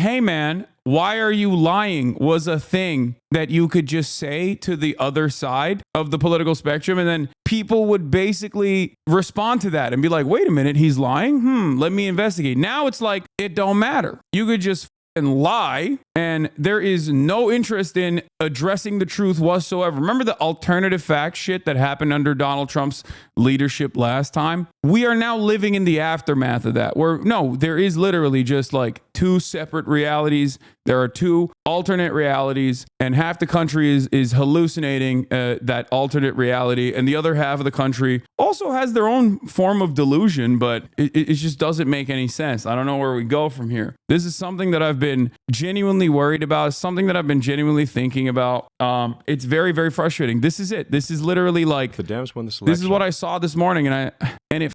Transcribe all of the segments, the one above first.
hey man, why are you lying was a thing that you could just say to the other side of the political spectrum. And then people would basically respond to that and be like, wait a minute, he's lying? Let me investigate. Now it's like, it don't matter. You could just and lie, and there is no interest in addressing the truth whatsoever. Remember the alternative fact shit that happened under Donald Trump's leadership last time? We are now living in the aftermath of that, where no, there is literally just like two separate realities. There are two alternate realities, and half the country is hallucinating that alternate reality, and the other half of the country also has their own form of delusion, but it just doesn't make any sense. I don't know where we go from here. This is something that I've been genuinely worried about, something that I've been genuinely thinking about. It's very, very frustrating. This is it. This is literally like the Dems win the selection. This is what I saw this morning, and it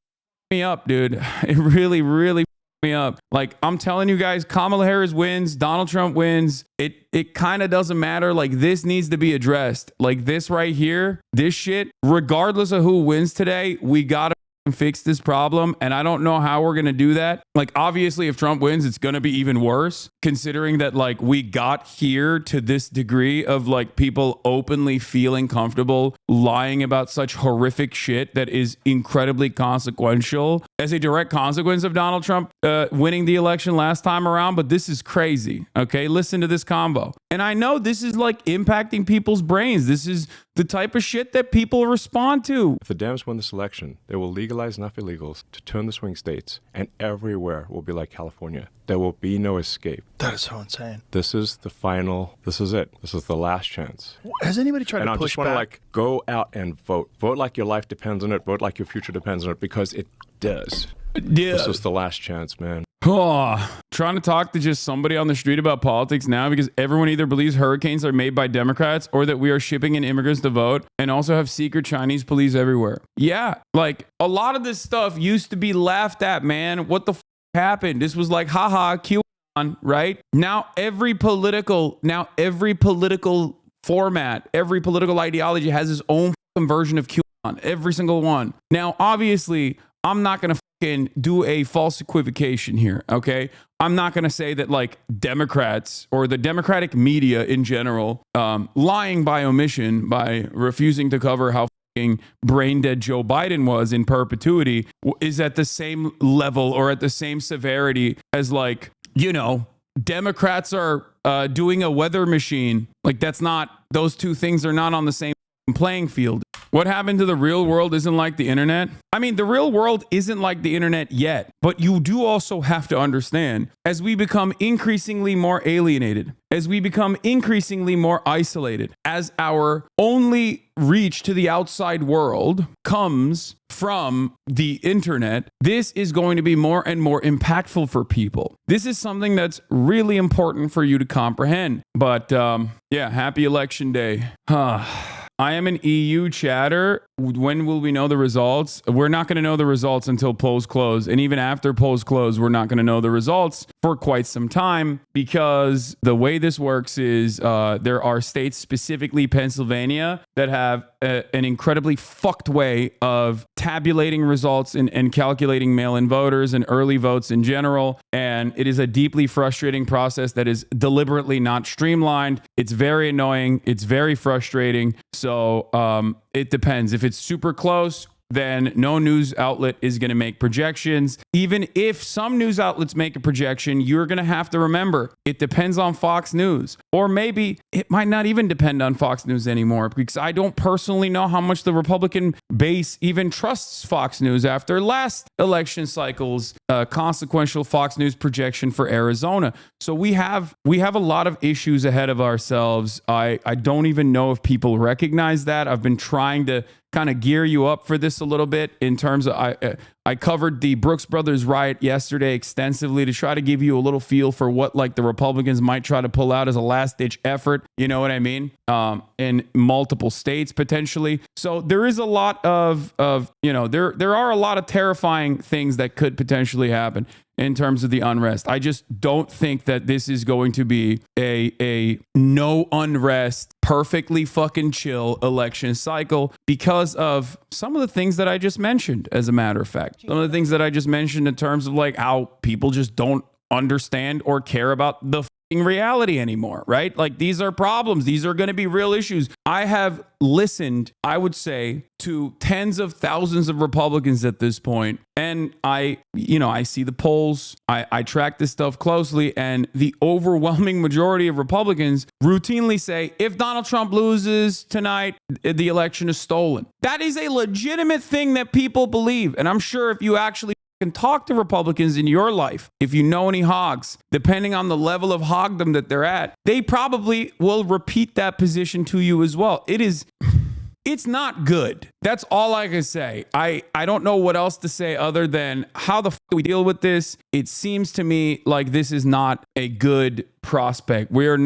me up, dude. It really, really me up. Like, I'm telling you guys, Kamala Harris wins, Donald Trump wins. It kind of doesn't matter. Like, this needs to be addressed. Like, this right here, this shit, regardless of who wins today, we gotta fix this problem, and I don't know how we're gonna do that. Like, obviously if Trump wins, it's gonna be even worse, considering that like we got here to this degree of like people openly feeling comfortable lying about such horrific shit that is incredibly consequential as a direct consequence of Donald Trump winning the election last time around. But this is crazy. Okay, listen to this combo. And I know this is like impacting people's brains. This is the type of shit that people respond to. If the Dems win this election, they will legalize enough illegals to turn the swing states, and everywhere will be like California. There will be no escape. That is so insane. This is the final. This is it. This is the last chance. Has anybody tried to push back? And I just want to like go out and vote. Vote like your life depends on it. Vote like your future depends on it, because it does. Yeah. This is the last chance, man. Oh, trying to talk to just somebody on the street about politics now, because everyone either believes hurricanes are made by Democrats or that we are shipping in immigrants to vote, and also have secret Chinese police everywhere. Yeah, like a lot of this stuff used to be laughed at, man. What the happened? This was like, haha, QAnon, right? Now every political format, every political ideology has its own version of QAnon, every single one. Now, obviously, I'm not going to do a false equivocation here, okay? I'm not going to say that like Democrats or the Democratic media in general lying by omission, by refusing to cover how brain dead Joe Biden was in perpetuity, is at the same level or at the same severity as like, you know, Democrats are doing a weather machine. Like, that's not, those two things are not on the same playing field. What happened to the real world isn't like the internet. I mean, the real world isn't like the internet yet, but you do also have to understand, as we become increasingly more alienated, as we become increasingly more isolated, as our only reach to the outside world comes from the internet, this is going to be more and more impactful for people. This is something that's really important for you to comprehend. But yeah, happy election day. I am an EU chatter. When will we know the results? We're not going to know the results until polls close. And even after polls close, we're not going to know the results for quite some time, because the way this works is there are states, specifically Pennsylvania, that have an incredibly fucked way of tabulating results and calculating mail-in voters and early votes in general. And it is a deeply frustrating process that is deliberately not streamlined. It's very annoying. It's very frustrating. So it depends. If it's super close, then no news outlet is going to make projections. Even if some news outlets make a projection, you're going to have to remember it depends on Fox News. Or maybe it might not even depend on Fox News anymore, because I don't personally know how much the Republican base even trusts Fox News after last election cycle's consequential Fox News projection for Arizona. So we have a lot of issues ahead of ourselves. I don't even know if people recognize that. I've been trying to kind of gear you up for this a little bit in terms of I covered the Brooks Brothers riot yesterday extensively to try to give you a little feel for what like the Republicans might try to pull out as a last ditch effort. You know what I mean? In multiple states potentially. So there is a lot of you know, there are a lot of terrifying things that could potentially happen in terms of the unrest. I just don't think that this is going to be a no unrest, perfectly fucking chill election cycle, because of some of the things that I just mentioned, as a matter of fact. Some of the things that I just mentioned in terms of like how people just don't understand or care about the reality anymore, right? Like, these are problems. These are going to be real issues. I have listened, I would say, to tens of thousands of Republicans at this point, and I see the polls. I track this stuff closely, and the overwhelming majority of Republicans routinely say, if Donald Trump loses tonight, the election is stolen. That is a legitimate thing that people believe, and I'm sure if you actually can talk to Republicans in your life, if you know any hogs, depending on the level of hogdom that they're at, they probably will repeat that position to you as well. It's not good. That's all I can say. I don't know what else to say other than how the do we deal with this? It seems to me like this is not a good prospect. We are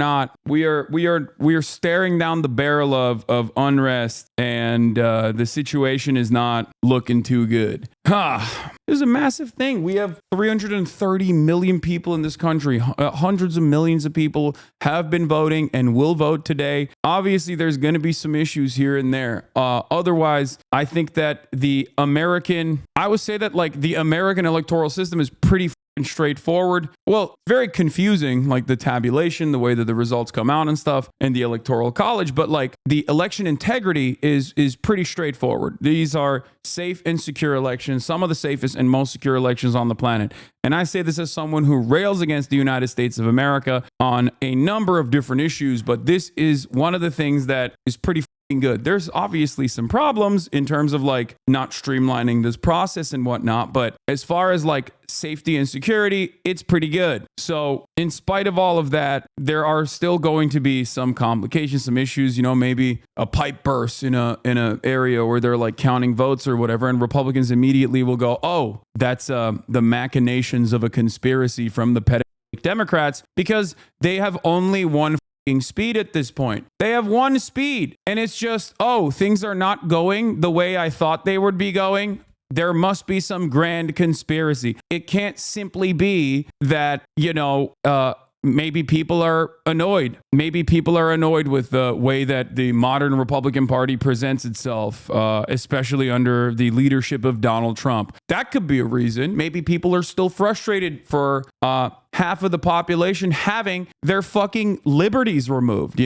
staring down the barrel of unrest, and the situation is not looking too good. This is a massive thing. We have 330 million people in this country. Hundreds of millions of people have been voting and will vote today. Obviously, there's going to be some issues here and there. Otherwise, I think that I would say that like the American electoral system is pretty straightforward. Well, very confusing, like the tabulation, the way that the results come out and stuff, and the electoral college, but like the election integrity is pretty straightforward. These are safe and secure elections, some of the safest and most secure elections on the planet. And I say this as someone who rails against the United States of America on a number of different issues, but this is one of the things that is pretty good. There's obviously some problems in terms of like not streamlining this process and whatnot, but as far as like safety and security, it's pretty good. So in spite of all of that, there are still going to be some complications, some issues, maybe a pipe burst in a area where they're like counting votes or whatever, and Republicans immediately will go, oh, that's the machinations of a conspiracy from the pedophilic Democrats, because they have only one speed at this point. They have one speed, and it's just, oh, things are not going the way I thought they would be going. There must be some grand conspiracy. It can't simply be that, maybe people are annoyed. Maybe people are annoyed with the way that the modern Republican Party presents itself, especially under the leadership of Donald Trump. That could be a reason. Maybe people are still frustrated for half of the population having their fucking liberties removed,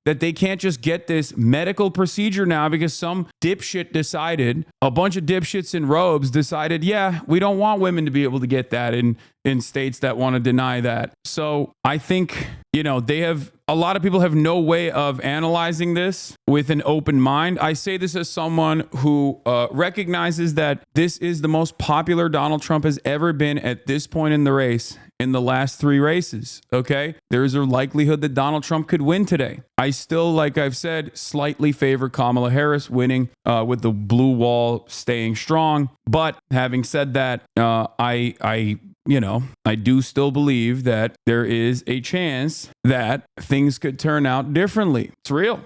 that they can't just get this medical procedure now because some dipshit decided, a bunch of dipshits in robes decided, yeah, we don't want women to be able to get that in states that want to deny that. So I think, a lot of people have no way of analyzing this with an open mind. I say this as someone who recognizes that this is the most popular Donald Trump has ever been at this point in the race. In the last 3 races, okay? There's a likelihood that Donald Trump could win today. I still, like I've said, slightly favor Kamala Harris winning with the blue wall staying strong. But having said that, I do still believe that there is a chance that things could turn out differently. It's real.